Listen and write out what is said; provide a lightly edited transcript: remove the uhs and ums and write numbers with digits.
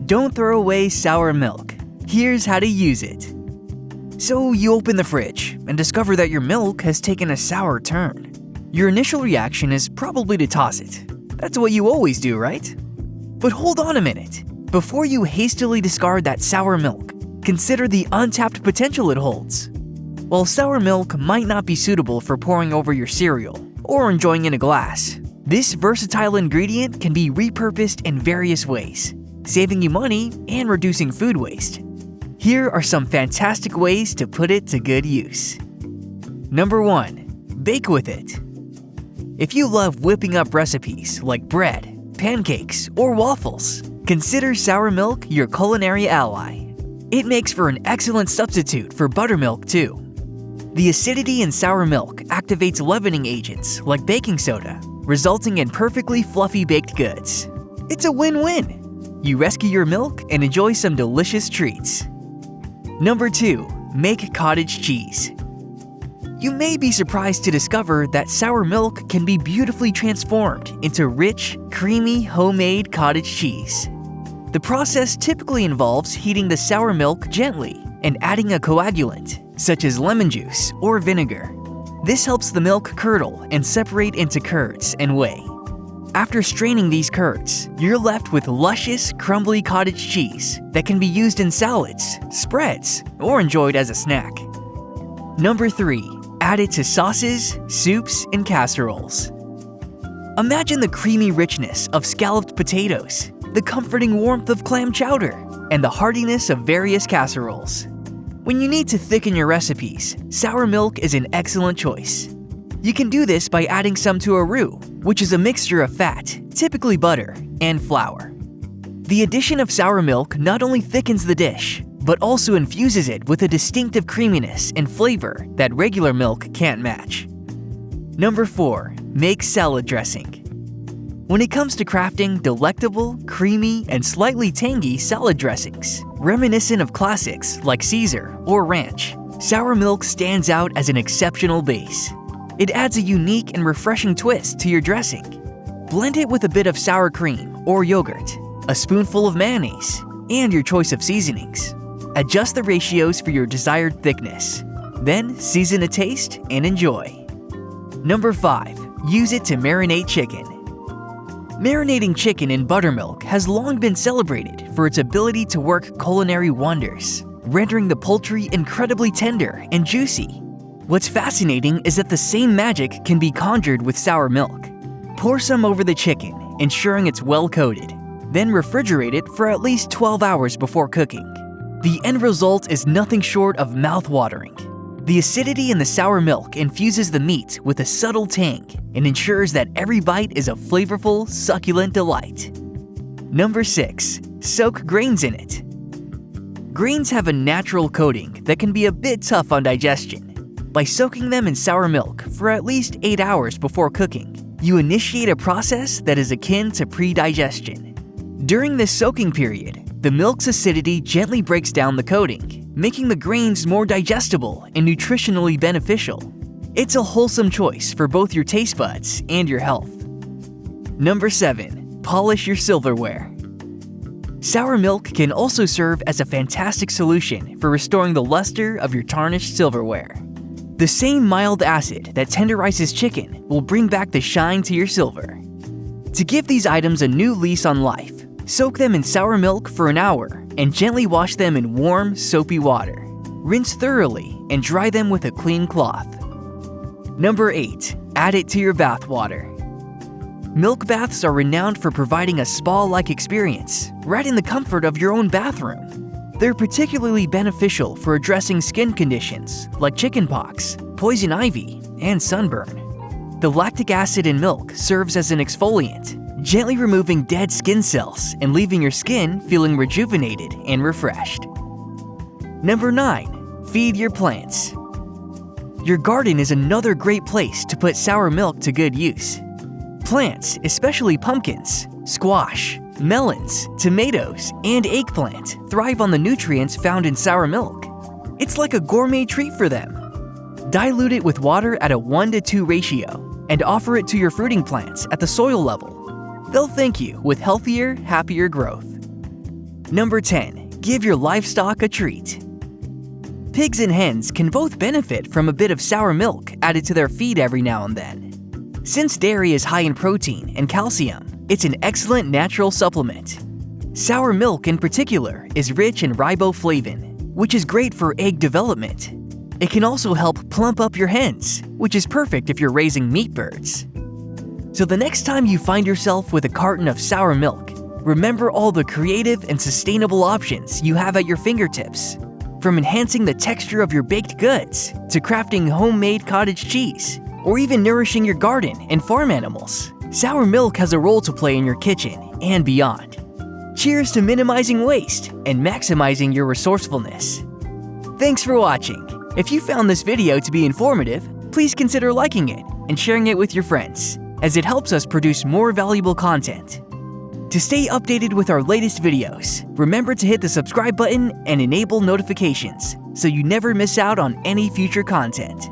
Don't throw away sour milk. Here's how to use it. So you open the fridge and discover that your milk has taken a sour turn. Your initial reaction is probably to toss it. That's what you always do, right? But hold on a minute. Before you hastily discard that sour milk, consider the untapped potential it holds. While sour milk might not be suitable for pouring over your cereal or enjoying in a glass, this versatile ingredient can be repurposed in various ways, saving you money and reducing food waste. Here are some fantastic ways to put it to good use. Number 1. Bake with it. If you love whipping up recipes like bread, pancakes, or waffles, consider sour milk your culinary ally. It makes for an excellent substitute for buttermilk too. The acidity in sour milk activates leavening agents like baking soda, resulting in perfectly fluffy baked goods. It's a win-win. You rescue your milk and enjoy some delicious treats. Number 2. Make cottage cheese. You may be surprised to discover that sour milk can be beautifully transformed into rich, creamy homemade cottage cheese. The process typically involves heating the sour milk gently and adding a coagulant, such as lemon juice or vinegar. This helps the milk curdle and separate into curds and whey. After straining these curds, you're left with luscious, crumbly cottage cheese that can be used in salads, spreads, or enjoyed as a snack. Number 3. Add it to sauces, soups, and casseroles. Imagine the creamy richness of scalloped potatoes, the comforting warmth of clam chowder, and the heartiness of various casseroles. When you need to thicken your recipes, sour milk is an excellent choice. You can do this by adding some to a roux, which is a mixture of fat, typically butter, and flour. The addition of sour milk not only thickens the dish, but also infuses it with a distinctive creaminess and flavor that regular milk can't match. Number 4. Make salad dressing. When it comes to crafting delectable, creamy, and slightly tangy salad dressings, reminiscent of classics like Caesar or ranch, sour milk stands out as an exceptional base. It adds a unique and refreshing twist to your dressing. Blend it with a bit of sour cream or yogurt, a spoonful of mayonnaise, and your choice of seasonings. Adjust the ratios for your desired thickness. Then season to taste and enjoy. Number 5. Use it to marinate chicken. Marinating chicken in buttermilk has long been celebrated for its ability to work culinary wonders, rendering the poultry incredibly tender and juicy. What's fascinating is that the same magic can be conjured with sour milk. Pour some over the chicken, ensuring it's well coated. Then refrigerate it for at least 12 hours before cooking. The end result is nothing short of mouth-watering. The acidity in the sour milk infuses the meat with a subtle tang and ensures that every bite is a flavorful, succulent delight. Number 6. Soak grains in it. Grains have a natural coating that can be a bit tough on digestion. By soaking them in sour milk for at least 8 hours before cooking, you initiate a process that is akin to pre-digestion. During this soaking period, the milk's acidity gently breaks down the coating, making the grains more digestible and nutritionally beneficial. It's a wholesome choice for both your taste buds and your health. Number 7. Polish your silverware. Sour milk can also serve as a fantastic solution for restoring the luster of your tarnished silverware. The same mild acid that tenderizes chicken will bring back the shine to your silver. To give these items a new lease on life, soak them in sour milk for an hour and gently wash them in warm, soapy water. Rinse thoroughly and dry them with a clean cloth. Number 8. Add it to your bath water. Milk baths are renowned for providing a spa-like experience right in the comfort of your own bathroom. They're particularly beneficial for addressing skin conditions like chickenpox, poison ivy, and sunburn. The lactic acid in milk serves as an exfoliant, gently removing dead skin cells and leaving your skin feeling rejuvenated and refreshed. Number 9. Feed your plants. Your garden is another great place to put sour milk to good use. Plants, especially pumpkins, squash, melons, tomatoes, and eggplant thrive on the nutrients found in sour milk. It's like a gourmet treat for them. Dilute it with water at a 1:2 ratio and offer it to your fruiting plants at the soil level. They'll thank you with healthier, happier growth. Number 10. Give your livestock a treat. Pigs and hens can both benefit from a bit of sour milk added to their feed every now and then. Since dairy is high in protein and calcium, it's an excellent natural supplement. Sour milk in particular is rich in riboflavin, which is great for egg development. It can also help plump up your hens, which is perfect if you're raising meat birds. So the next time you find yourself with a carton of sour milk, remember all the creative and sustainable options you have at your fingertips. From enhancing the texture of your baked goods, to crafting homemade cottage cheese, or even nourishing your garden and farm animals, sour milk has a role to play in your kitchen and beyond. Cheers to minimizing waste and maximizing your resourcefulness. Thanks for watching. If you found this video to be informative, please consider liking it and sharing it with your friends, as it helps us produce more valuable content. To stay updated with our latest videos, remember to hit the subscribe button and enable notifications so you never miss out on any future content.